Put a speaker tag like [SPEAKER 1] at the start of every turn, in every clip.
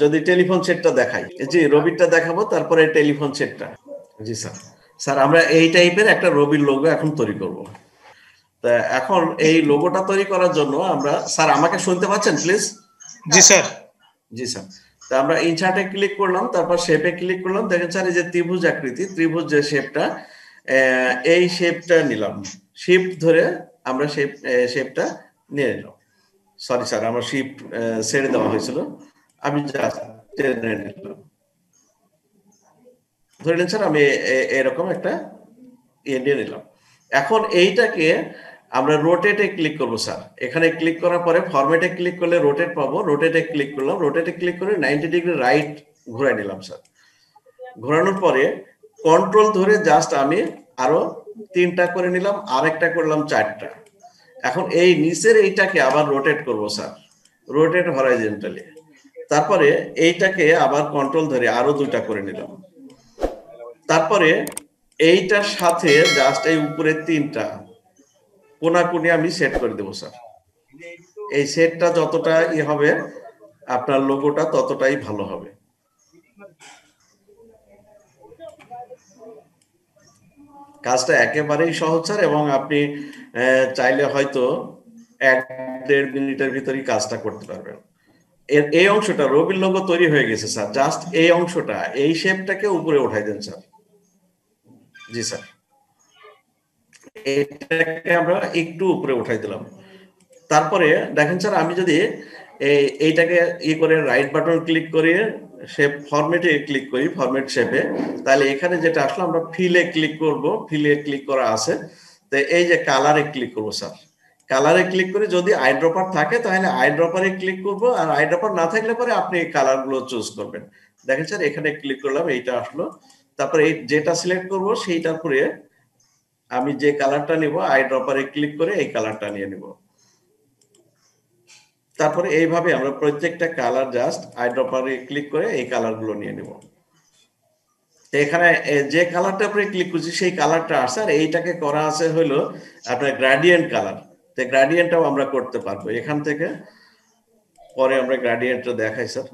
[SPEAKER 1] যদি টেলিফোন সেটটা দেখাই, জি রবিরটা দেখাবো, তারপরে টেলিফোন সেটটা। জি স্যার। স্যার আমরা এই টাইপের একটা রবির লোগো এখন তৈরি করব। তা এখন এই লোগোটা তৈরি করার জন্য আমরা, স্যার আমাকে শুনতে পাচ্ছেন please?
[SPEAKER 2] G sir.
[SPEAKER 1] G sir. তা আমরা ইনসার্টে ক্লিক করলাম, তারপর শেপে ক্লিক করলাম। দেখেন স্যার এই যে ত্রিভুজ আকৃতি, ত্রিভুজ যে শেপটা, এই শেপটা নিলাম। শিফট ধরে আমরা শেপটা নিয়ে নিলাম। সরি স্যার, আমার শিফট ছেড়ে দেওয়া হয়েছিল, আমি জাস্ট টেনে নিলাম। ধরে নিন স্যার আমি এরকম একটা ইয়ে নিয়ে নিলাম। এখন এইটাকে আমরা রোটেটে ক্লিক করব স্যার। এখানে ক্লিক করার পরে ফরম্যাটে ক্লিক করলে রোটেট পাবো, রোটেটে ক্লিক করলাম, রোটেটে ক্লিক করে 90 ডিগ্রি রাইট ঘুরাই নিলাম স্যার। ঘোরানোর পরে কন্ট্রোল ধরে জাস্ট আমি আরো 3টা করে নিলাম, আরেকটা করলাম 4টা। এখন এই নিচের এইটাকে আবার রোটেট করব স্যার, রোটেট হরাইজন্টালি। তারপরে এইটাকে আবার কন্ট্রোল ধরে আরো 2টা করে নিলাম। তারপরে এইটার সাথে জাস্ট এই উপরে 3টা কোনাকুনি আমি সেট করে দেবো স্যার। এই সেটটা যতটা হবে আপনার লোগোটা ততটাই ভালো হবে। কাজটা একেবারেই সহজ স্যার, এবং আপনি চাইলে হয়তো 1-1.5 মিনিটের ভিতরেই কাজটা করতে পারবেন। এই অংশটা রবির লোগো তৈরি হয়ে গেছে স্যার, জাস্ট এই অংশটা, এই শেপটাকে উপরে উঠাই দেন স্যার। জি স্যার, এটাকে আমরা একটু উপরে উঠাই দিলাম। তারপরে দেখেন স্যার আমি যদি এইটাকে করে রাইট বাটন ক্লিক করে শেপ ফরম্যাটে ক্লিক করি, ফরম্যাট শেপে, তাহলে এখানে যেটা আসলে আমরা ফিলে ক্লিক করব, ফিলে ক্লিক করা আছে। তো এই যে কালারে ক্লিক করব স্যার, কালারে ক্লিক করে যদি আইড্রপার থাকে তাহলে আইড্রপারে ক্লিক করব, আর আইড্রপার না থাকলে পরে আপনি কালারগুলো চুজ করবেন। দেখেন স্যার এখানে ক্লিক করলাম, এইটা আসলো। তারপরে এই যেটা সিলেক্ট করব সেইটার পরে আমি যে কালারটা নিব আইড্রপারে ক্লিক করে এই কালারটা নিয়ে নিব। তারপরে এইভাবে আমরা প্রত্যেকটা কালার জাস্ট আইড্রপারে ক্লিক করে এই কালারগুলো নিয়ে নিব। এখানে যে কালারটা আপনি ক্লিক করছি সেই কালারটা আসছে, আর এইটাকে করা আছে হলো আপনার গ্রেডিয়েন্ট কালার। তো গ্রেডিয়েন্টটাও আমরা করতে পারবো এখান থেকে, পরে আমরা গ্রেডিয়েন্টটা দেখাই স্যার।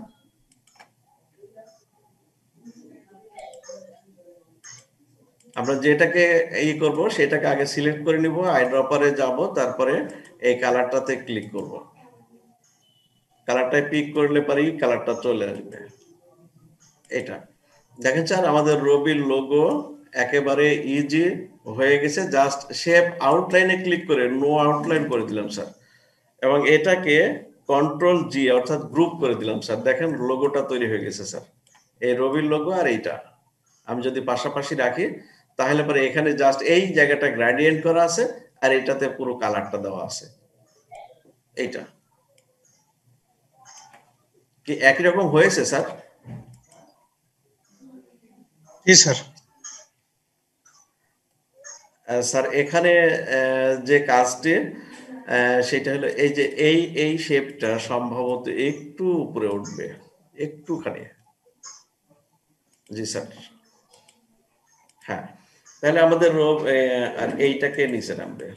[SPEAKER 1] আমরা যেটাকে করব সেটাকে আগে সিলেক্ট করে নিব, আইড্রপারে যাব, তারপরে এই কালারটাতে ক্লিক করব। কালারটায় পিক করলে পরেই কালারটা চলে আসবে। এটা দেখেন স্যার আমাদের রবির লোগো একেবারে ইজি হয়ে গেছে। জাস্ট শেপ আউটলাইনে ক্লিক করে নো আউটলাইন করে দিলাম স্যার, এবং এটাকে কন্ট্রোল জি অর্থাৎ গ্রুপ করে দিলাম স্যার। দেখেন লোগোটা তৈরি হয়ে গেছে স্যার, এই রবির লোগো আর এইটা আমি যদি পাশাপাশি রাখি তাহলে পরে এখানে জাস্ট এই জায়গাটা গ্রেডিয়েন্ট করা আছে, আর এটাতে পুরো কালারটা দেওয়া আছে। এইটা কি একই রকম হয়েছে স্যার?
[SPEAKER 2] জি স্যার।
[SPEAKER 1] স্যার এখানে যে কাজটি সেটা হলো এই যে এই শেপটা সম্ভবত একটু উপরে উঠবে, একটুখানি। জি স্যার, হ্যাঁ, তাহলে আমাদের আর এইটাকে নিচে নামবে।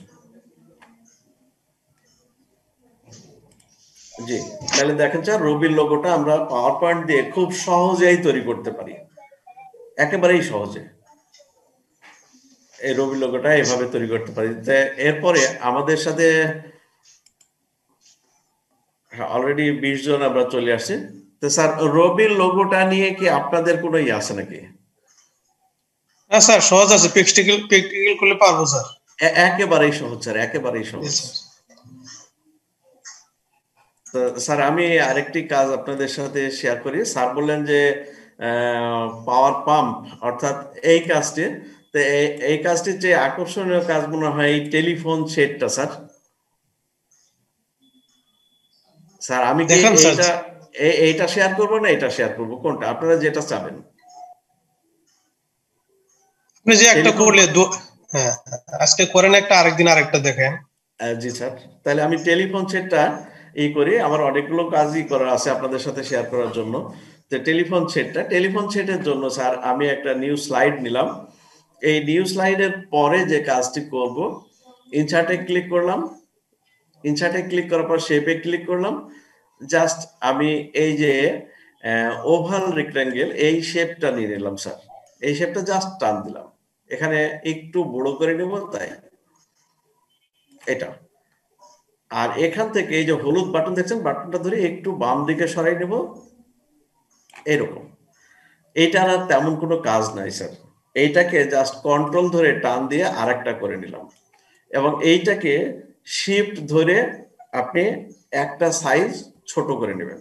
[SPEAKER 1] জি, তাহলে দেখেন স্যার রবির লোগোটা আমরা পাওয়ার পয়েন্ট দিয়ে খুব সহজেই তৈরি করতে পারি, একেবারেই সহজে এই রবির লোগোটা এভাবে তৈরি করতে পারি। এরপরে আমাদের সাথে অলরেডি 20 জন আমরা চলে আসছি। তো স্যার রবির লোগোটা নিয়ে কি আপনাদের কোনো আছে নাকি?
[SPEAKER 2] না স্যার, সহজ আছে, প্র্যাকটিক্যাল করলে পারবো স্যার।
[SPEAKER 1] একেবারেই সহজ স্যার, একেবারেই সহজ। তো স্যার আমি আরেকটি কাজ আপনাদের সাথে শেয়ার করি। স্যার বললেন যে পাওয়ার পাম্প অর্থাৎ এই কাজটি, তো এই কাজটির যে আকর্ষণীয় কাজ মনে হয় এই টেলিফোন সেটটা স্যার। স্যার আমি কি এইটা শেয়ার করব না এটা শেয়ার করব, কোনটা আপনারা যেটা চাবেন?
[SPEAKER 2] আপনি যে একটা করলে হ্যাঁ আজকে করেন একটা, আরেকদিন আরেকটা দেখেন।
[SPEAKER 1] জি স্যার, তাহলে আমি টেলিফোন সেটটা করি। আমার অনেকগুলো কাজই করার আছে আপনাদের সাথে শেয়ার করার জন্য। তো টেলিফোন সেটের জন্য স্যার আমি একটা নিউ স্লাইড নিলাম। এই নিউ স্লাইডের পরে যে কাজটি করব, ইনসার্টে ক্লিক করলাম, ইনসার্টে ক্লিক করার পর শেপে ক্লিক করলাম, জাস্ট আমি এই যে ওভাল রেক্ট্যাঙ্গেল এই শেপটা নিয়ে নিলাম স্যার, এই শেপটা জাস্ট টান দিলাম, এখানে একটু বড় করে নেব তাই এটা। আর এখান থেকে এই যে হলুদ বাটন দেখছেন, বাটনটা ধরে একটু বাম দিকে সরাই নেব এরকম। এইটার আর তেমন কোনো কাজ নাই স্যার, এইটাকে জাস্ট কন্ট্রোল ধরে টান দিয়ে আরেকটা করে নিলাম, এবং এইটাকে শিফট ধরে আপনি একটা সাইজ ছোট করে নেবেন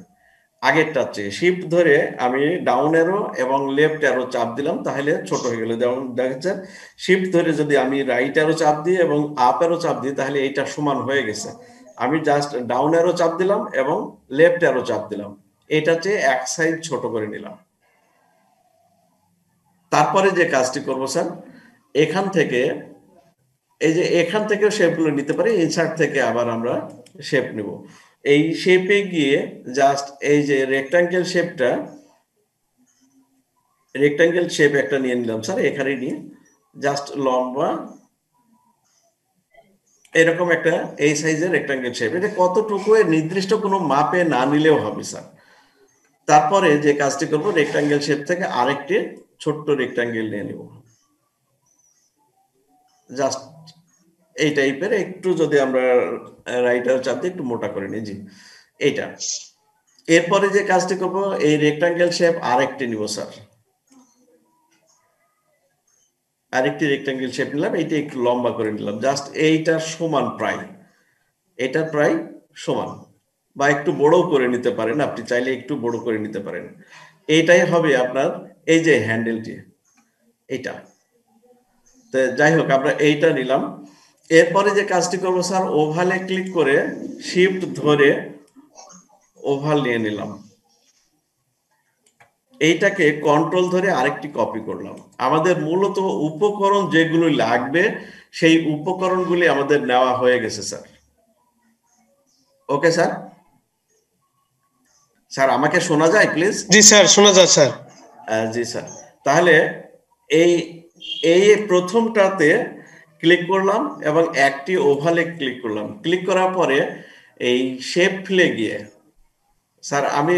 [SPEAKER 1] আগেরটার চেয়ে। শিফট ধরে আমি ডাউন অ্যারো এবং লেফট অ্যারো চাপ দিলাম, তাহলে ছোট হয়ে গেল। যেমন দেখেছেন, শিফট ধরে যদি আমি রাইট অ্যারো চাপ দিই এবং আপ অ্যারো চাপ দিই, তাহলে এইটা সমান হয়ে গেছে। আমি জাস্ট ডাউন অ্যারো চাপ দিলাম এবং লেফট অ্যারো চাপ দিলাম, এটা চেয়ে এক সাইজ ছোট করে নিলাম। তারপরে যে কাজটি করবো স্যার, এখান থেকে এই যে এখান থেকেও শেপগুলো নিতে পারি, ইনসার্ট থেকে আবার আমরা শেপ নিব। এই শেপে গিয়ে জাস্ট এই যে রেক্টাঙ্গেল শেপটা, রেক্টাঙ্গেল শেপ একটা নিয়ে নিলাম স্যার, এখানে নিয়ে জাস্ট লম্বা এরকম একটা এই সাইজের রেক্টাঙ্গেল শেপ। এটা কতটুকু নির্দিষ্ট কোনো মাপে না নিলেও হবে স্যার। তারপরে যে কাজটি করব, রেক্টাঙ্গেল শেপ থেকে আরেকটি ছোট্ট রেক্টাঙ্গেল নিয়ে নিব, জাস্ট এই টাইপের একটু, যদি আমরা রাইটার চাপ দিয়ে একটু মোটা করে নিই, জি এইটা। এরপরে যে কাজটি করব, এই রেক্টাঙ্গেল শেপ আরেকটি নিব স্যার, আরেকটি রেক্টাঙ্গেল শেপ নিলাম, এইটা একটু লম্বা করে নিলাম, জাস্ট এইটার সমান প্রায়, এটা প্রায় সমান, বা একটু বড়ও করে নিতে পারেন, আপনি চাইলে একটু বড় করে নিতে পারেন। এইটাই হবে আপনার এই যে হ্যান্ডেলটি, এইটা। তো যাই হোক, আমরা এইটা নিলাম। এরপরে যে কাজটি করবো স্যার, ওভালে ক্লিক করে শিফট ধরে ওভাল নিয়ে নিলাম, এইটাকে কন্ট্রোল ধরে আরেকটি কপি করলাম। আমাদের মূলত উপকরণ যেগুলো লাগবে সেই উপকরণগুলি আমাদের নেওয়া হয়ে গেছে স্যার। ওকে স্যার, স্যার আমাকে শোনা যায় প্লিজ?
[SPEAKER 2] জি স্যার, শোনা যায় স্যার।
[SPEAKER 1] জি স্যার। তাহলে এই এই প্রথমটাতে ক্লিক করলাম এবং একটি ওভালে ক্লিক করলাম, ক্লিক করার পরে এই শেপ ফিলে গিয়ে স্যার আমি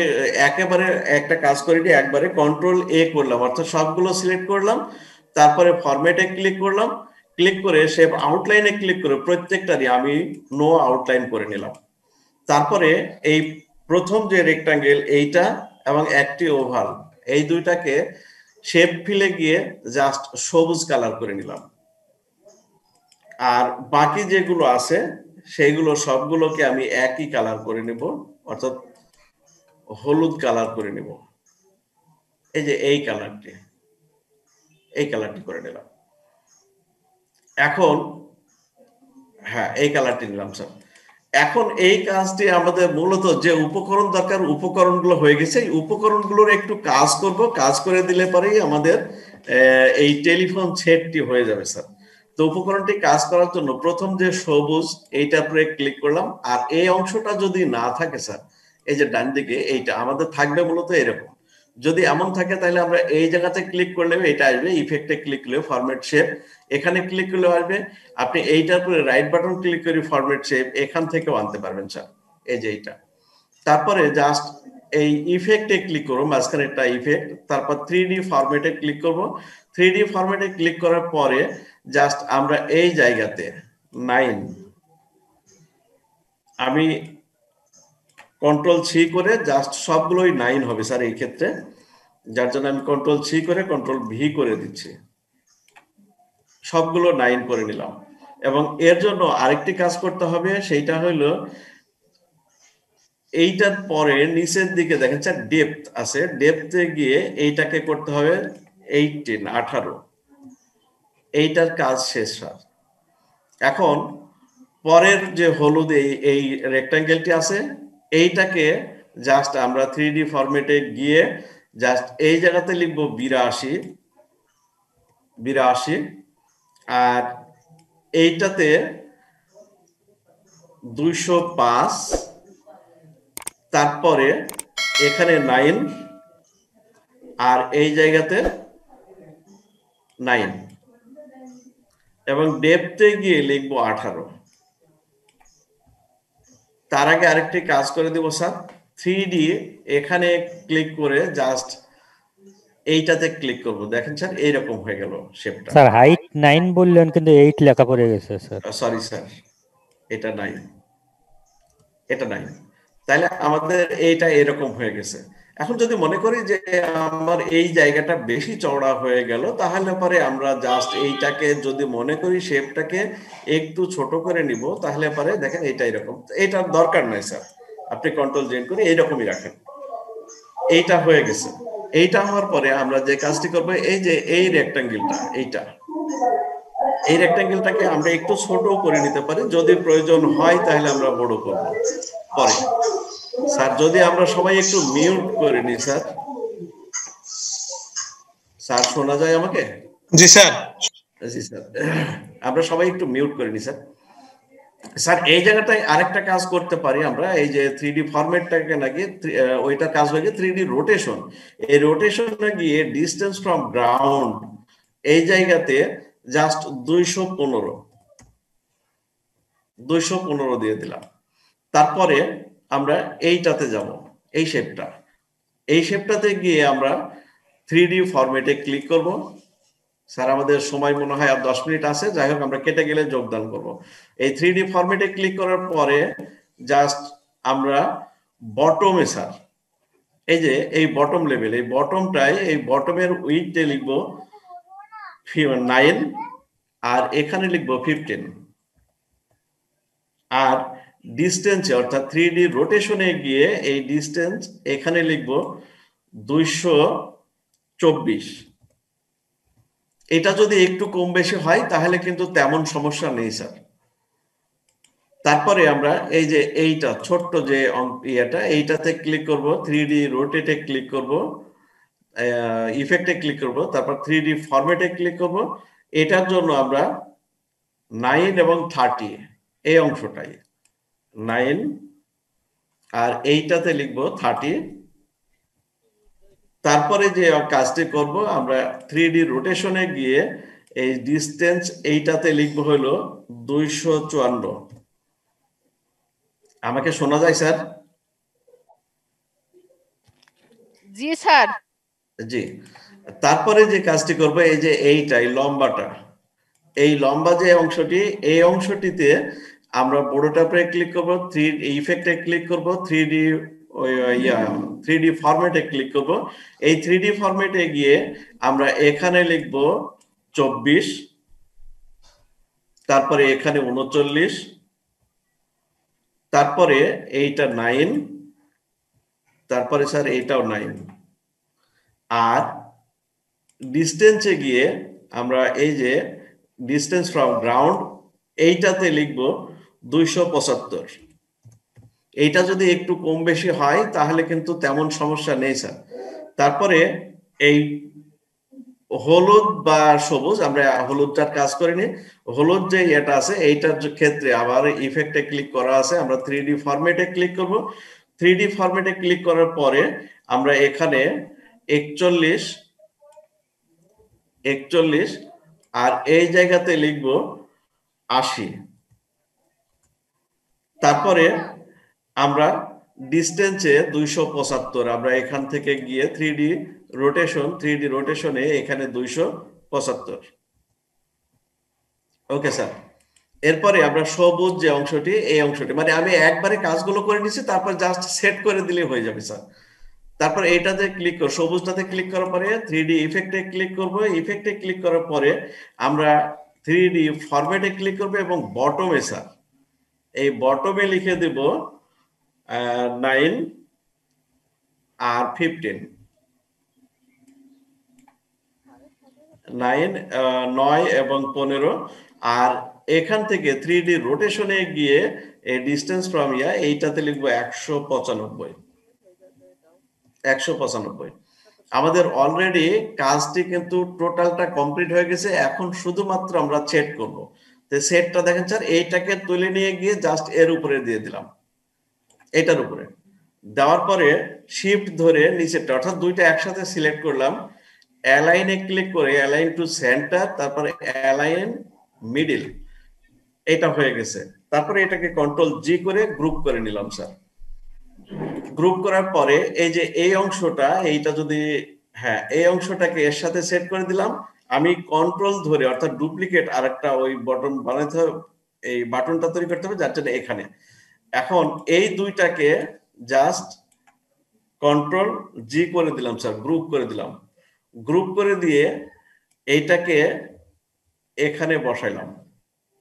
[SPEAKER 1] একেবারে একটা কাজ করিনি, একবারে কন্ট্রোল এ করলাম, অর্থাৎ সবগুলো সিলেক্ট করলাম, তারপরে ফরম্যাটে ক্লিক করলাম, ক্লিক করে শেপ আউটলাইনে ক্লিক করে প্রত্যেকটারই আমি নো আউটলাইন করে নিলাম। তারপরে এই প্রথম যে রেক্টাঙ্গেল এইটা এবং একটি ওভাল, এই দুইটাকে শেপ ফিলে গিয়ে জাস্ট সবুজ কালার করে নিলাম। আর বাকি যেগুলো আছে সেইগুলো সবগুলোকে আমি একই কালার করে নেব, অর্থাৎ হলুদ কালার করে নেব। এই যে এই কালারটি, এই কালারটি করে নিলাম। এখন হ্যাঁ, এই কালারটি নিলাম স্যার। এখন এই কাজটি আমাদের মূলত যে উপকরণ দরকার, উপকরণগুলো হয়ে গেছে, এই উপকরণগুলোর একটু কাজ করব, কাজ করে দিলে পরেই আমাদের এই টেলিফোন সেটটি হয়ে যাবে স্যার। তো উপকরণটি কাজ করার জন্য প্রথম যে সবুজ, এইটার উপরে ক্লিক করলাম। আর এই অংশটা যদি না থাকে স্যার, এই যে ডান দিকে এইটা আমাদের থাকবে মূলত এরকম। যদি এমন থাকে তাহলে আমরা এই জায়গাতে ক্লিক করলে এটা আসবে, ইফেক্টে ক্লিক করলে ফরম্যাট শেপ, এখানে ক্লিক করলে আসবে। আপনি এইটার উপরে রাইট বাটন ক্লিক করে ফরম্যাট শেপ এখান থেকেও আনতে পারবেন স্যার, এই যে এইটা। তারপরে জাস্ট এই ইফেক্টে ক্লিক করব, মাঝখানে একটা ইফেক্ট, তারপর 3D ফরম্যাটে ক্লিক করব। 3D ফরম্যাটে ক্লিক করার পরে জাস্ট আমরা এই জায়গাতে 9, আমি কন্ট্রোল সি করে জাস্ট সবগুলোই 9 হবে স্যার এই ক্ষেত্রে, যার জন্য আমি কন্ট্রোল সি করে কন্ট্রোল ভি করে দিচ্ছি, সবগুলো 9 করে নিলাম। এবং এর জন্য আরেকটি কাজ করতে হবে, সেইটা হলো এইটার পরে নিচের দিকে দেখেন স্যার ডেপথ আছে, ডেপথে গিয়ে এইটাকে করতে হবে 18, এইটার কাজ শেষ স্যার। এখন পরের যে হলুদ এই রেক্টাঙ্গেলটি আছে, এইটাকে জাস্ট আমরা 3D ফরম্যাটে গিয়ে জাস্ট এই জায়গাতে লিখব 82, আর এইটাতে 205, তারপরে এখানে 9, আর এই জায়গাতে 9, এবং ডেপথে গিয়ে লিখবো 18। তার আগে আরেকটি কাজ করে দেব স্যার, 3D এখানে ক্লিক করে জাস্ট এইটাতে ক্লিক করব, দেখেন স্যার এইরকম হয়ে গেল শেপটা।
[SPEAKER 3] স্যার হাইট 9 বললেন কিন্তু 8 লেখা পড়ে গেছে স্যার।
[SPEAKER 1] সরি স্যার, এটা নাই, এটা নাই, তাহলে আমাদের এইটা এরকম হয়ে গেছে। এখন যদি মনে করি যে আমার এই জায়গাটা বেশি চওড়া হয়ে গেল, তাহলে পরে আমরা জাস্ট এইটাকে যদি মনে করি শেপটাকে একটু ছোট করে নিব, তাহলে পরে দেখেন এটা এরকম, এটার দরকার নাই স্যার, আপনি কন্ট্রোল জেন করে এইরকমই রাখেন। এইটা হয়ে গেছে। এইটা হওয়ার পরে আমরা যে কাজটি করব, এই যে এই রেক্টাঙ্গেলটা, এই রেক্টাঙ্গেলটাকে আমরা একটু ছোট করে নিতে পারি, যদি প্রয়োজন হয় তাহলে আমরা বড় করব পরে। স্যার যদি আমরা সবাই একটু মিউট করে নিই স্যার, স্যার শোনা যায় আমাকে?
[SPEAKER 2] জি স্যার।
[SPEAKER 1] জি স্যার, আমরা সবাই একটু মিউট করে নিই স্যার। স্যার এই জায়গাটায় আরেকটা কাজ করতে পারি আমরা, এই যে 3D ফরম্যাটটাকে নাকি ওইটা কাজ হয়ে গিয়ে 3D রোটেশন, এই রোটেশনে গিয়ে ডিসটেন্স ফ্রম গ্রাউন্ড এই জায়গাতে জাস্ট 215 দিয়ে দিলাম। তারপরে আমরা এইটাতে যাব, এই শেপটাতে গিয়ে আমরা 3D ফরম্যাটে ক্লিক করব। স্যার আমাদের সময় মনে হয় আর 10 মিনিট আছে, যাই হোক আমরা কেটে গেলে যোগদান করব। এই 3D ফরম্যাটে ক্লিক করার পরে জাস্ট আমরা বটমে স্যার, এই যে এই বটম লেভেল, এই বটমটায়, এই বটমের উইডথে লিখবো 9 আর এখানে লিখবো 15, আর ডিস্টেন্সে অর্থাৎ 3D রোটেশনে গিয়ে এই ডিস্টেন্স এখানে লিখবো 224। এটা যদি একটু কম বেশি হয় তাহলে কিন্তু তেমন সমস্যা নেই স্যার। তারপরে আমরা এই যে এইটা ছোট্ট যে এইটাতে ক্লিক করব, 3D রোটেটে ক্লিক করব, ইফেক্টে ক্লিক করব, তারপর 3D ফরম্যাটে ক্লিক করব। এটার জন্য আমরা 9 এবং 30 এই অংশটাই 9 আর এইটাতে লিখবো 30। তারপরে যে কাজটি করব, আমরা 3D রোটেশনে গিয়ে এই ডিসটেন্স এইটাতে লিখবো হলো 254। আমাকে শোনা যায় স্যার?
[SPEAKER 4] জি স্যার।
[SPEAKER 1] জি, তারপরে যে কাজটি করব, এই যে এইটাই লম্বাটা, এই লম্বা যে অংশটি, এই অংশটিতে আমরা বড়টা পরে ক্লিক করব, 3D ইফেক্টে ক্লিক করব, 3D ফরম্যাটে ক্লিক করব। এই 3D ফরম্যাটে গিয়ে আমরা এখানে লিখব 24, তারপরে এখানে 39, তারপরে এইটা 9, তারপরে স্যার এইটাও 9, আর ডিস্টেন্সে গিয়ে আমরা এই যে ডিস্টেন্স ফ্রম গ্রাউন্ড এইটাতে লিখব 275। এইটা যদি একটু কম বেশি হয় তাহলে কিন্তু তেমন সমস্যা নেই স্যার। তারপরে এই হলুদ বা সবুজ, আমরা হলুদটার কাজ করিনি, হলুদ যে এটা আছে এইটার ক্ষেত্রে আবার ইফেক্টে ক্লিক করা আছে, আমরা 3D ফরম্যাটে ক্লিক করব। 3D ফরম্যাটে ক্লিক করার পরে আমরা এখানে 41 আর এই জায়গাতে লিখব 80। তারপরে আমরা ডিস্টেন্সে 275, আমরা এখান থেকে গিয়ে 3D রোটেশনে এখানে 275। ওকে স্যার, এরপরে আমরা সবুজ যে অংশটি, এই অংশটি মানে আমি একবারে কাজগুলো করে নিচ্ছি, তারপর জাস্ট সেট করে দিলে হয়ে যাবে স্যার। তারপর এইটাতে ক্লিক করব, সবুজটাতে ক্লিক করার পরে 3D ইফেক্টে ক্লিক করব, ইফেক্টে ক্লিক করার পরে আমরা 3D ফরম্যাটে ক্লিক করব এবং বটমে স্যার, এই বটমে লিখে দেব 9 আর 15, 9 এবং 15। আর এখান থেকে 3D রোটেশনে গিয়ে এই ডিস্টেন্স ফ্রম এইটাতে লিখবো 195। আমাদের অলরেডি কাজটি কিন্তু টোটালটা কমপ্লিট হয়ে গেছে, এখন শুধুমাত্র আমরা সেট করব। তো সেটটা দেখেন স্যার, এইটাকে তুলে নিয়ে গিয়ে জাস্ট এর উপরে দিয়ে দিলাম, এটার উপরে দেওয়ার পরে শিফট ধরে নিচেরটা অর্থাৎ দুইটা একসাথে সিলেক্ট করলাম, অ্যালাইনে ক্লিক করে অ্যালাইন টু সেন্টার, তারপরে অ্যালাইন মিডল, এটা হয়ে গেছে। তারপরে এটাকে কন্ট্রোল জি করে গ্রুপ করে নিলাম স্যার। গ্রুপ করার পরে এই যে এই অংশটা এইটা যদি হ্যাঁ এই অংশটাকে এর সাথে সেট করে দিলাম। আমি কন্ট্রোল ধরে অর্থাৎ ডুপ্লিকেট আরেকটা ওই বাটন বানাতে হবে, এই বাটনটা তৈরি করতে হবে যার জন্য এখানে। এখন এই দুইটাকে জাস্ট কন্ট্রোল জি করে দিলাম স্যার, গ্রুপ করে দিলাম। গ্রুপ করে দিয়ে এইটাকে এখানে বসাইলাম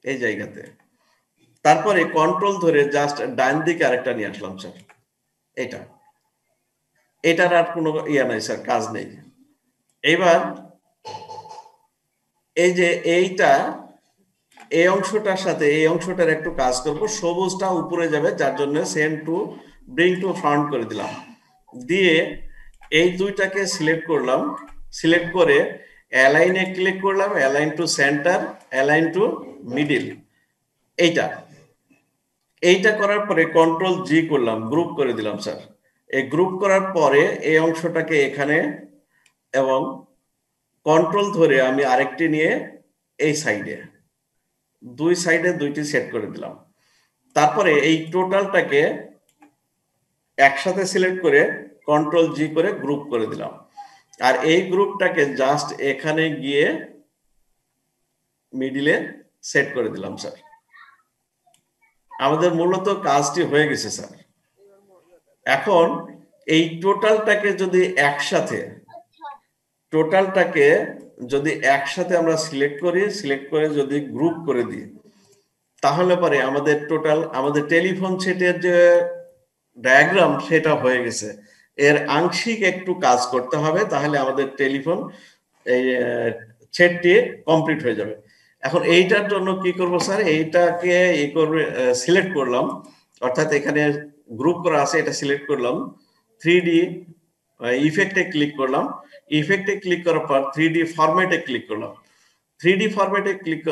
[SPEAKER 1] এই জায়গাতে। তারপরে কন্ট্রোল ধরে জাস্ট ডান দিকে আরেকটা নিয়ে আসলাম স্যার, এটা এটার আর কোনো ইয়া নাই স্যার, কাজ নেই। এবার এই যে এইটা এই অংশটার সাথে এই অংশটার একটু কাজ করব, সবুজটা উপরে যাবে যার জন্য send to bring to front করে দিলাম। দিয়ে এই দুইটাকে সিলেক্ট করলাম, সিলেক্ট করে অ্যালাইনে ক্লিক করলাম, align to centre, align two middle. এইটা এইটা করার পরে কন্ট্রোল জি করলাম, গ্রুপ করে দিলাম স্যার। এই গ্রুপ করার পরে এই অংশটাকে এখানে এবং কন্ট্রোল ধরে আমি আরেকটি নিয়ে এই সাইডে, দুই সাইডে দুইটি সেট করে দিলাম। তারপরে এই টোটালটাকে একসাথে সিলেক্ট করে কন্ট্রোল জি করে গ্রুপ করে দিলাম। আর এই গ্রুপটাকে জাস্ট এখানে গিয়ে মিডিলে সেট করে দিলাম স্যার। আমাদের মূলত কাজটি হয়ে গেছে স্যার। এখন এই টোটালটাকে যদি একসাথে আমরা সিলেক্ট করি, সিলেক্ট করে যদি গ্রুপ করে দিই, তাহলে পরে আমাদের টোটাল আমাদের টেলিফোন সেটের যে ডায়াগ্রাম সেটা হয়ে গেছে। এর আংশিক একটু কাজ করতে হবে, তাহলে আমাদের টেলিফোন এই সেটটি কমপ্লিট হয়ে যাবে। এখন এইটার জন্য কি করব স্যার, এইটাকে সিলেক্ট করলাম, অর্থাৎ এখানে গ্রুপ করা আছে, এটা সিলেক্ট করলাম, 3D ইফেক্টে ক্লিক করলাম। ইফেক্টে ক্লিক করার পর 3D ফরম্যাটে ক্লিক করলাম। 3D ফরম্যাটে ক্লিক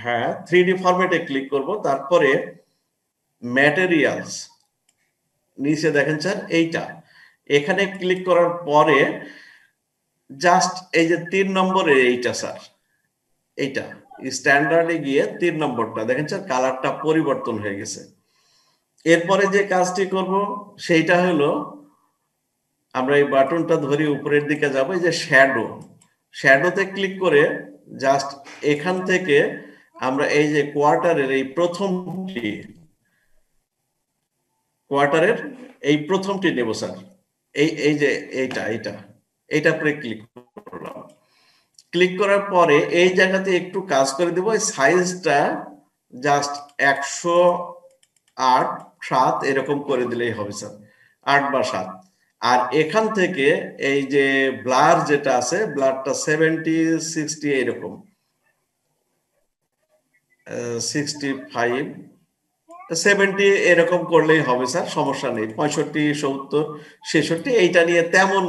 [SPEAKER 1] হ্যাঁ 3D ফরম্যাটে ক্লিক করব। তারপরে ম্যাটেরিয়ালস নিচে দেখেন স্যার এইটা, এখানে ক্লিক করার পরে জাস্ট এই যে 3 নম্বরে এইটা স্যার, এইটা স্ট্যান্ডার্ডে গিয়ে 3 নম্বরটা দেখেন স্যার কালারটা পরিবর্তন হয়ে গেছে। এরপরে যে কাজটি করব সেইটা হলো আমরা এই বাটনটা ধরে উপরের দিকে যাব, এই যে শ্যাডোতে ক্লিক করে জাস্ট এখান থেকে আমরা এই যে কোয়ার্টারের এই প্রথমটি নেব স্যার। এই যে এইটা পরে ক্লিক করলাম। ক্লিক করার পরে এই জায়গাতে একটু কাজ করে দেব, এই সাইজটা জাস্ট 108/7 এরকম করে দিলেই হবে স্যার, 8/7। আর এখান থেকে এই যে ব্লার যেটা আছে, ব্লারটা 70-60 এরকম 65-70 এরকম করলেই হবে স্যার, সমস্যা নেই। 65-70-66 এইটা নিয়ে তেমন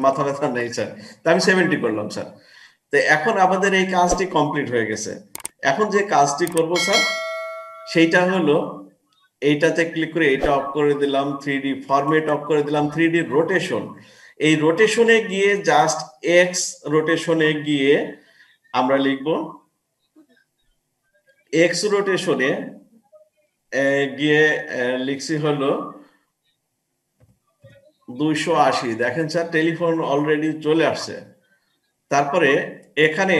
[SPEAKER 1] মাথা ব্যথা নেই স্যার। তা আমি 70 করলাম স্যার। তো এখন আমাদের এই কাজটি কমপ্লিট হয়ে গেছে। এখন যে কাজটি করব স্যার সেইটা হলো এইটাতে ক্লিক করে এটা অফ করে দিলাম, 3D ফরম্যাট অফ করে দিলাম, 3D রোটেশন, এই রোটেশনে গিয়ে জাস্ট এক্স রোটেশনে গিয়ে আমরা লিখব, এক্স রোটেশনে গিয়ে লিখছি হলো 280। দেখেন স্যার টেলিফোন অলরেডি চলে আসছে। তারপরে এখানে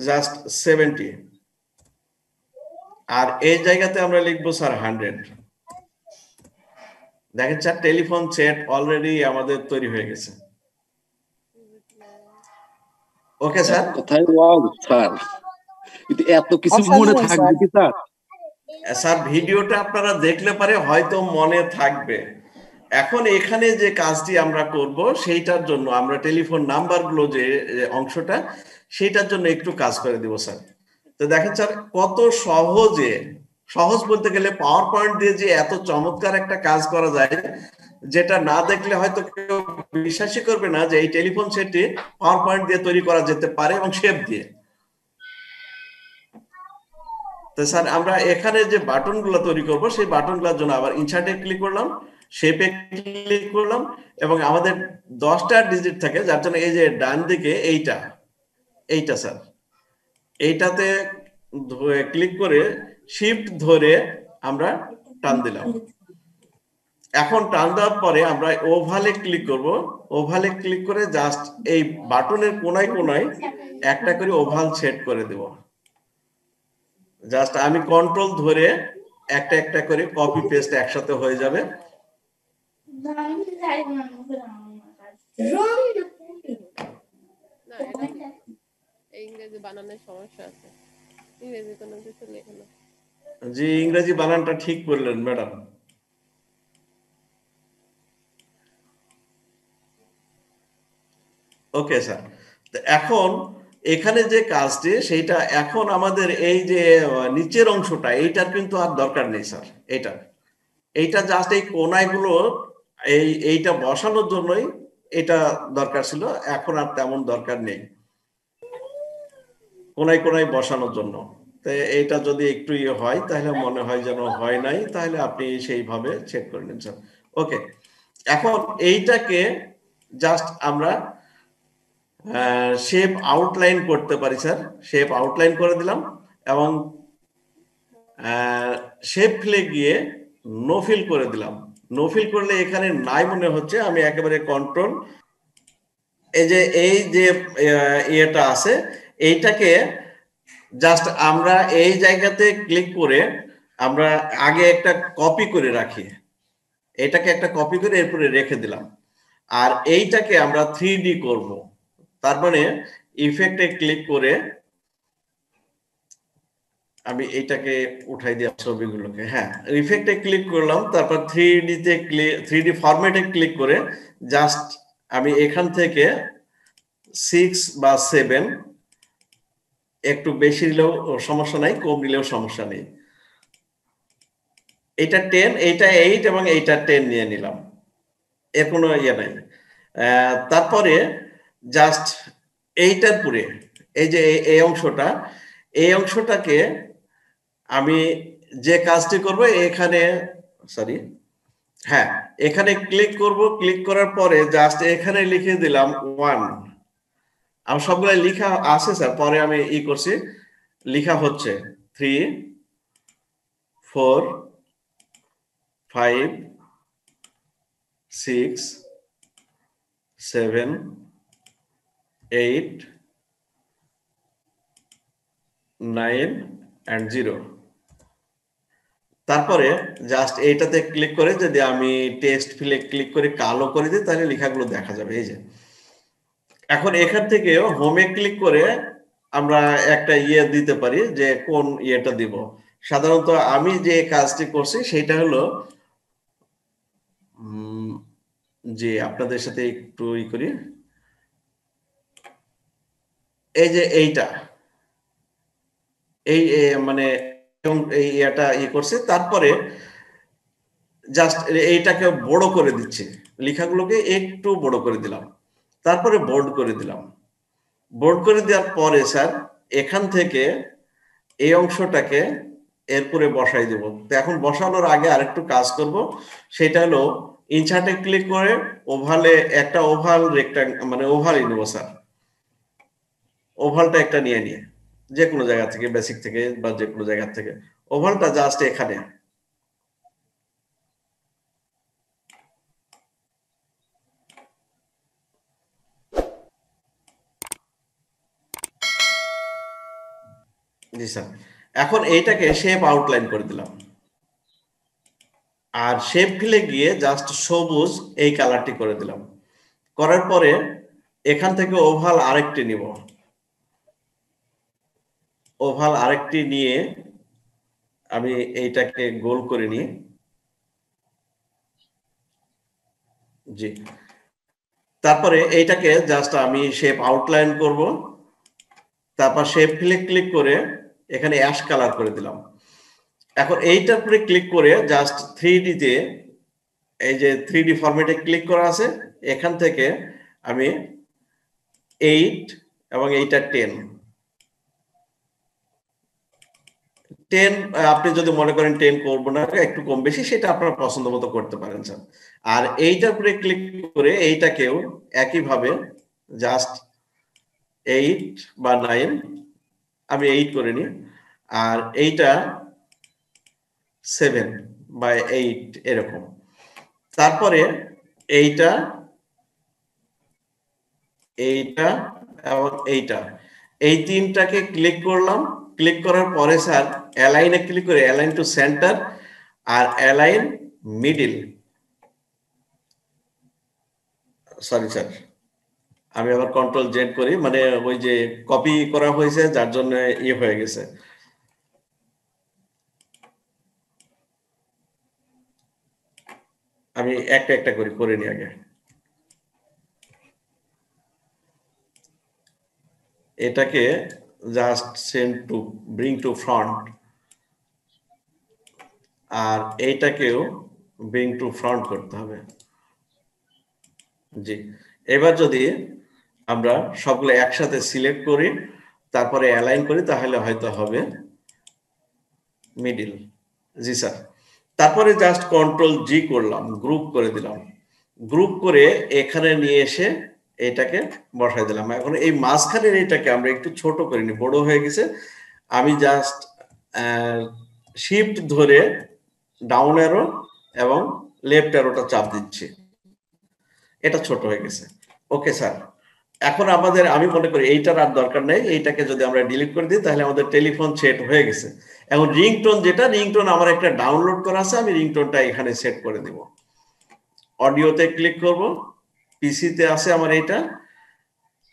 [SPEAKER 1] জাস্ট 70, আর এই জায়গাতে আমরা লিখবো স্যার 100। দেখেন স্যার টেলিফোন সেট অলরেডি আমাদের তৈরি হয়ে গেছে। ওকে স্যার,
[SPEAKER 5] কোথায় স্যার এত কিছু মনে থাকবে কি স্যার?
[SPEAKER 1] স্যার ভিডিওটা আপনারা দেখলে পারে হয়তো মনে থাকবে। এখন এখানে যে কাজটি আমরা করব সেইটার জন্য আমরা টেলিফোন নাম্বারগুলো যে অংশটা সেইটার জন্য একটু কাজ করে দিব স্যার। তো দেখেন স্যার কত সহজ বলতে গেলে পাওয়ার পয়েন্ট দিয়ে যে এত চমৎকার একটা কাজ করা যায়, যেটা না দেখলে হয়তো কেউ বিশ্বাসই করবে না যে এই টেলিফোন সেটটি পাওয়ার পয়েন্ট দিয়ে তৈরি করা যেতে পারে এবং শেপ দিয়ে। তো স্যার আমরা এখানে যে বাটনগুলো তৈরি করব সেই বাটনগুলোর জন্য আবার ইনসার্টে ক্লিক করলাম, শেপে ক্লিক করলাম, এবং আমাদের 10টা ডিজিট থাকে যার জন্য এই যে ডান দিকে এইটা স্যার, এইটাতে ক্লিক করে শিফট ধরে আমরা টান দিলাম। এখন টান দেওয়ার পরে আমরা ওভালে ক্লিক করব। ওভালে ক্লিক করে জাস্ট এই বাটনের কোনায় কোনায় একটা করে ওভাল সেট করে দেব। জাস্ট আমি কন্ট্রোল ধরে একটা একটা করে কপি পেস্ট একসাথে হয়ে যাবে।
[SPEAKER 6] না এটা ইংরেজি বানানোর সমস্যা আছে, ইংরেজি কোনো কিছু লেখে না।
[SPEAKER 1] জি, ইংরেজি বানানটা ঠিক করলেন ম্যাডাম। ওকে স্যার, এখন এখানে যে কাজটি সেইটা এখন আমাদের এই যে নিচের অংশটা এইটার কিন্তু আর দরকার নেই স্যার। এইটা জাস্ট এই কোনায়গুলো এইটা বসানোর জন্যই এটা দরকার ছিল, এখন আর তেমন দরকার নেই কোনায় কোনায় বসানোর জন্য। তো এইটা যদি একটু হয় তাহলে মনে হয় যেন হয় নাই, তাহলে আপনি সেইভাবে চেক করে নিন স্যার। ওকে, এখন এইটাকে জাস্ট আমরা শেপ আউটলাইন করতে পারি স্যার। শেপ আউটলাইন করে দিলাম এবং শেপ ফিলে গিয়ে নো ফিল করে দিলাম। নো ফিল করলে এখানে নাই মনে হচ্ছে, আমি একেবারে কন্ট্রোল এই যে ইয়েটা আছে এইটাকে জাস্ট আমরা এই জায়গাতে ক্লিক করে আমরা আগে একটা কপি করে রাখি, এটাকে একটা কপি করে এরপরে রেখে দিলাম। আর এইটাকে আমরা 3D করব। তার মানে ইফেক্টে ক্লিক করে আমি এইটাকে উঠাই দিই ছবিগুলোকে। হ্যাঁ, ইফেক্টে ক্লিক করলাম, তারপর 3D তে 3D ফরম্যাটে ক্লিক করে জাস্ট আমি এখান থেকে 6 বা 7, একটু বেশি নিলেও সমস্যা নাই, কম নিলেও সমস্যা নেই। এটা 10, এইটা 8 এবং এইটা 10 নিয়ে নিলাম, এর কোনো ইয়ে নাই। তারপরে জাস্ট এইটার পুরে এই যে এই অংশটাকে আমি যে কাজটি করব এখানে, সরি, হ্যাঁ, এখানে ক্লিক করব। ক্লিক করার পরে জাস্ট এখানে লিখে দিলাম 1। আমার সবগুলো লেখা আছে স্যার, পরে আমি করছি, লেখা হচ্ছে 3, 4, 5, 6, 7, 8, 9 and 0। তারপরে জাস্ট এইটাতে ক্লিক করে যদি আমি টেক্সট ফিলে ক্লিক করে কালো করে দিই তাহলে লেখাগুলো দেখা যাবে। এই যে এখন এখান থেকে হোমে ক্লিক করে আমরা একটা দিতে পারি যে কোন ইয়েটা দিব। সাধারণত আমি যে কাজটি করছি সেটা হলো যে আপনাদের সাথে একটু করি, এই যে এইটা মানে এই এটা করছে, তারপরে জাস্ট এইটাকে বড় করে দিচ্ছে, লেখাগুলোকে একটু বড় করে দিলাম, তারপরে বোল্ড করে দিলাম। বোল্ড করে দেওয়ার পরে স্যার এখান থেকে এই অংশটাকে এরপরে বসাই দেব। তো এখন বসানোর আগে আরেকটু কাজ করব, সেটা হলো ইনসার্টে ক্লিক করে ওভালে একটা ওভাল মানে ওভালই নেব স্যার। ওভালটা একটা নিয়ে যে কোনো জায়গা থেকে, বেসিক থেকে বা যে কোনো জায়গা থেকে ওভালটা জাস্ট এখানে জি স্যার। এখন এইটাকে শেপ আউটলাইন করে দিলাম, আর শেপ ফিলে গিয়ে জাস্ট সবুজ এই কালারটি করে দিলাম। করার পরে এখান থেকে ওভাল আরেকটি নিব, ওভাল আরেকটি নিয়ে আমি এইটাকে গোল করে নিই। জি, তারপরে এইটাকে জাস্ট আমি শেপ আউটলাইন করব, তারপর শেপ ফিলে ক্লিক করে এখানে অ্যাশ কালার করে দিলাম। এখন এইটার উপরে ক্লিক করে জাস্ট 3D তে এই যে 3D ফরম্যাটে ক্লিক করা আছে, এখান থেকে আমি 8 এবং এইটা 10 আপনি যদি মনে করেন 10 করব না, একটু কম বেশি সেটা আপনার পছন্দ মতো করতে পারেন স্যার। আর এইটার উপরে ক্লিক করে এইটাকেও একইভাবে জাস্ট 8 বা 9 আমি 8 করে নিই, আর এইটা 7 বা 8 এরকম। তারপরে এইটা এইটা এবং এইটা, এই তিনটাকে ক্লিক করলাম। ক্লিক করার পরে স্যার অ্যালাইনে ক্লিক করে অ্যালাইন টু সেন্টার আর অ্যালাইন মিডিল, সরি স্যার আমি আবার কন্ট্রোল জেড করি, মানে ওই যে কপি করা হয়েছে যার জন্য ইয়ে হয়ে গেছে। আমি একটা একটা করে নি আগে। এটাকে just send to bring to front, আর এইটাকেও ব্রিং টু ফ্রন্ট করতে হবে। জি, এবার যদি আমরা সবগুলো একসাথে সিলেক্ট করি তারপরে অ্যালাইন করি তাহলে হয়তো হবে মিডিল। জি স্যার, তারপরে জাস্ট কন্ট্রোল জি করলাম, গ্রুপ করে দিলাম। গ্রুপ করে এখানে নিয়ে এসে এটাকে বসাই দিলাম। এখন এই মাঝখানের এটাকে আমরা একটু ছোট করে নিই, বড় হয়ে গেছে। আমি জাস্ট শিফট ধরে ডাউন অ্যারো এবং লেফট অ্যারোটা চাপ দিচ্ছি, এটা ছোট হয়ে গেছে। ওকে স্যার, এখন আমাদের আমি মনে করি এইটার আর দরকার নেই, এইটাকে যদি আমরা ডিলিট করে দিই তাহলে আমাদের টেলিফোন সেট হয়ে গেছে। এখন রিংটোন, যেটা রিংটোন আমার একটা ডাউনলোড করা আছে, আমি রিংটোনটা এখানে সেট করে দিব। অডিওতে ক্লিক করব, পিসিতে আছে আমার এইটা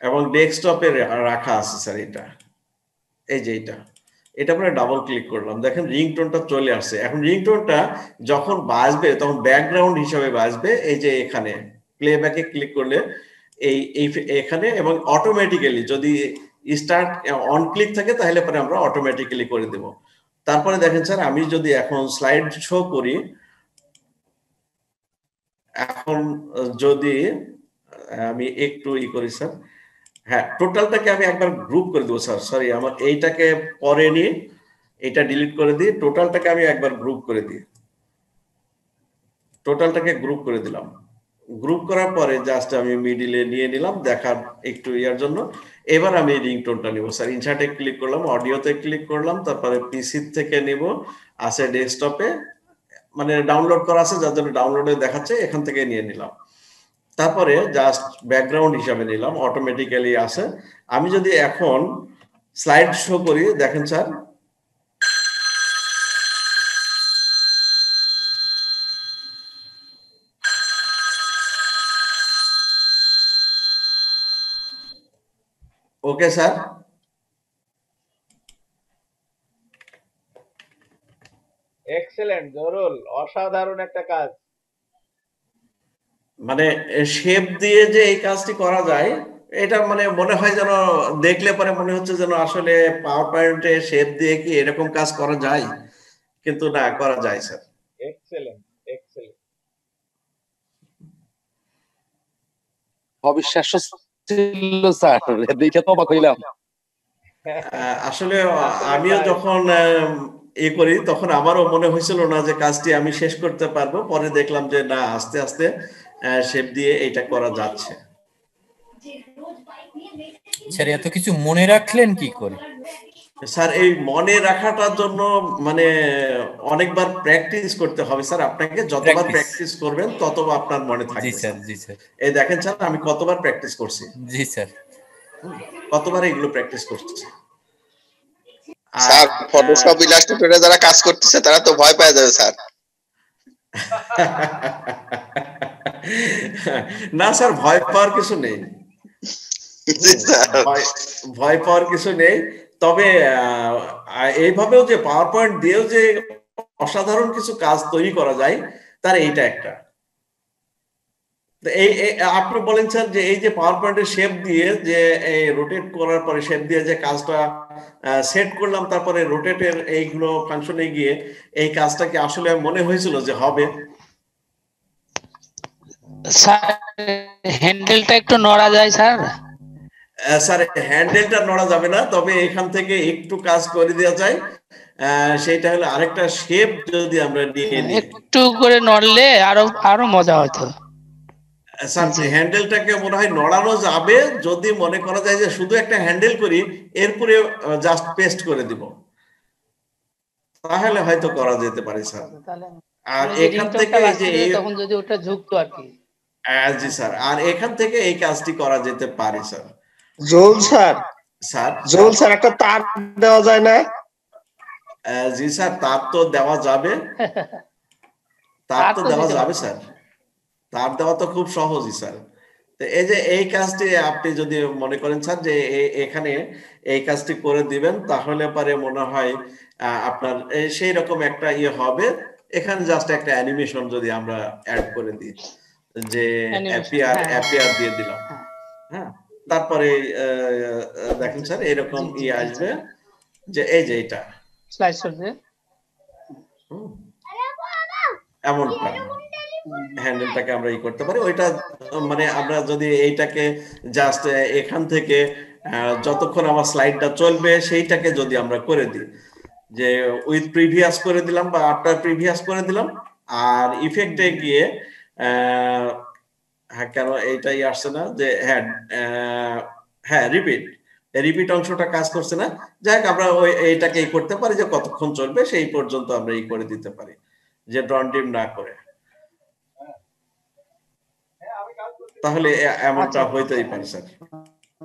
[SPEAKER 1] এবং ডেস্কটপে রাখা আছে স্যার এটা, এই যে এটা আমরা ডাবল ক্লিক করলাম, দেখেন রিংটোনটা চলে আসছে। এখন রিংটোনটা যখন বাজবে তখন ব্যাকগ্রাউন্ড হিসাবে বাজবে এই যে এখানে প্লেব্যাকে ক্লিক করলে এই এখানে, এবং অটোমেটিক্যালি যদি স্টার্ট অন ক্লিক থাকে তাহলে পরে আমরা অটোমেটিক্যালি করে দেব। তারপরে দেখেন স্যার আমি যদি এখন স্লাইড শো করি, এখন যদি আমি একটু করি স্যার, হ্যাঁ টোটালটাকে আমি একবার গ্রুপ করে দেবো স্যার, সরি আমার এইটাকে পরে নিয়ে এটা ডিলিট করে দিই, টোটালটাকে আমি একবার গ্রুপ করে দিই, টোটালটাকে গ্রুপ করে দিলাম। গ্রুপ করার পরে জাস্ট আমি মিডিলে নিয়ে নিলাম দেখার একটু ইয়ার জন্য। এবার আমি রিংটোনটা নিব স্যার, ইনসার্টে ক্লিক করলাম, অডিওতে ক্লিক করলাম, তারপরে পিসি থেকে নিব, আছে ডেস্কটপে মানে ডাউনলোড করা আছে যার জন্য ডাউনলোডে দেখাচ্ছে, এখান থেকে নিয়ে নিলাম। তারপরে জাস্ট ব্যাকগ্রাউন্ড হিসাবে নিলাম, অটোমেটিক্যালি আছে। আমি যদি এখন স্লাইড শো করি, দেখেন স্যার ওকে স্যার,
[SPEAKER 7] এক্সেলেন্ট জরুল, অসাধারণ একটা কাজ।
[SPEAKER 1] মানে শেপ দিয়ে যে এই কাজটি করা যায়, এটা মানে মনে হয় যেন দেখলে পরে মনে হচ্ছে যেন আসলে পাওয়ার পয়েন্টে শেপ দিয়ে কি এরকম কাজ করা যায়, কিন্তু না, করা যায় স্যার।
[SPEAKER 7] Excellent excellent.
[SPEAKER 5] অবিশ্বাস্য ছিল স্যার, দেখে তো অবাক হইলাম।
[SPEAKER 1] আসলে আমিও যখন করি তখন আমারও মনে হয়েছিল না যে কাজটি আমি শেষ করতে পারবো, পরে দেখলাম যে না, আস্তে আস্তে শেপ দিয়ে এটা করা যাচ্ছে।
[SPEAKER 8] স্যার এত কিছু মনে রাখলেন কি করে?
[SPEAKER 1] স্যার এই মনে রাখাটার জন্য মানে অনেকবার প্র্যাকটিস করতে হবে স্যার, আপনাকে যতবার প্র্যাকটিস করবেন ততবার আপনার মনে থাকবে।
[SPEAKER 8] জি স্যার, জি স্যার।
[SPEAKER 1] এই দেখেন স্যার আমি কতবার প্র্যাকটিস করছি।
[SPEAKER 8] জি স্যার,
[SPEAKER 1] কতবার এগুলো প্র্যাকটিস করছি।
[SPEAKER 9] স্যার ফটোশপ ইলাস্ট্রেটরে যারা কাজ করতেছে তারা তো ভয় পেয়ে যাবে স্যার।
[SPEAKER 1] না স্যার, ভয় পাওয়ার কিছু নেই, ভয় পাওয়ার কিছু নেই। তবে এইভাবেও যে পাওয়ার পয়েন্ট দিয়েও যে অসাধারণ কিছু কাজ তৈরি করা যায়, তার এইটা একটা। এই আপনি বলেন স্যার যে এই যে পাওয়ার পয়েন্টের শেপ দিয়ে যে রোটেট করার পরে শেপ দিয়ে যে কাজটা সেট করলাম, তারপরে রোটেটের এইগুলো ফাংশনে গিয়ে এই কাজটা কি আসলে মনে হয়েছিল যে হবে?
[SPEAKER 10] স্যার হ্যান্ডেলটা একটু নড়া যায় স্যার?
[SPEAKER 1] স্যার হ্যান্ডেলটা নড়া যাবে না, তবে এখান থেকে একটু কাজ করে দেওয়া যায়। সেটা হলো আরেকটা শেপ যদি আমরা নিয়ে নিই,
[SPEAKER 10] একটু করে নড়লে আরো মজা হতো
[SPEAKER 1] স্যার। হ্যান্ডেলটাকে মনে হয় নড়ানো যাবে যদি মনে করা যায় যে শুধু একটা হ্যান্ডেল করি, এরপরে জাস্ট পেস্ট করে দিব, তাহলে হয়তো করা যেতে পারে স্যার। আর
[SPEAKER 10] মানে যে
[SPEAKER 1] এখান
[SPEAKER 10] রিংটোনটা
[SPEAKER 1] থেকে এই যে
[SPEAKER 10] বাজতেছে তখন যদি ওটা ঝুঁকতো আর কি।
[SPEAKER 1] জি স্যার, আর এখান থেকে এই কাজটি করা যেতে পারে স্যার।
[SPEAKER 11] জোল স্যার,
[SPEAKER 1] স্যার
[SPEAKER 11] জোল স্যার একটা তার দেওয়া যায় না?
[SPEAKER 1] জি স্যার, তার তো দেওয়া যাবে, তার তো দেওয়া যাবে স্যার, তার দেওয়া তো খুব সহজই স্যার। তো এই যে এই কাজটি আপনি যদি মনে করেন স্যার যে এখানে এই কাজটি করে দিবেন, তাহলে পরে মনে হয় আপনার সেই রকম একটা ইয়ে হবে। এখানে জাস্ট একটা অ্যানিমেশন যদি আমরা অ্যাড করে দিই, যে অ্যাপিয়ার দিয়ে দিলাম, হ্যাঁ, তারপরে দেখেন স্যার এরকম ইয়ে আসবে যে এই যে এটা
[SPEAKER 10] স্লাইড করবে
[SPEAKER 1] এমনটা হ্যান্ডেলটাকে আমরা ই করতে পারি। ওইটা মানে আমরা যদি এইটাকে জাস্ট এখান থেকে যতক্ষণ আমার স্লাইডটা চলবে সেইটাকে যদি আমরা করে দিই, যে উইথ প্রিভিয়াস করে দিলাম বা আফটার প্রিভিয়াস করে দিলাম, আর ইফেক্টে গিয়ে হ্যাঁ কেন এইটাই আসছে না, যে হ্যাঁ রিপিট অংশটা কাজ করছে না। যাই হোক, আমরা ওই এইটাকে ই করতে পারি যে কতক্ষণ চলবে সেই পর্যন্ত আমরা ই করে দিতে পারি, যে ড্রন ডিম না করে। তাহলে এমনটা হইতেই পারে স্যার।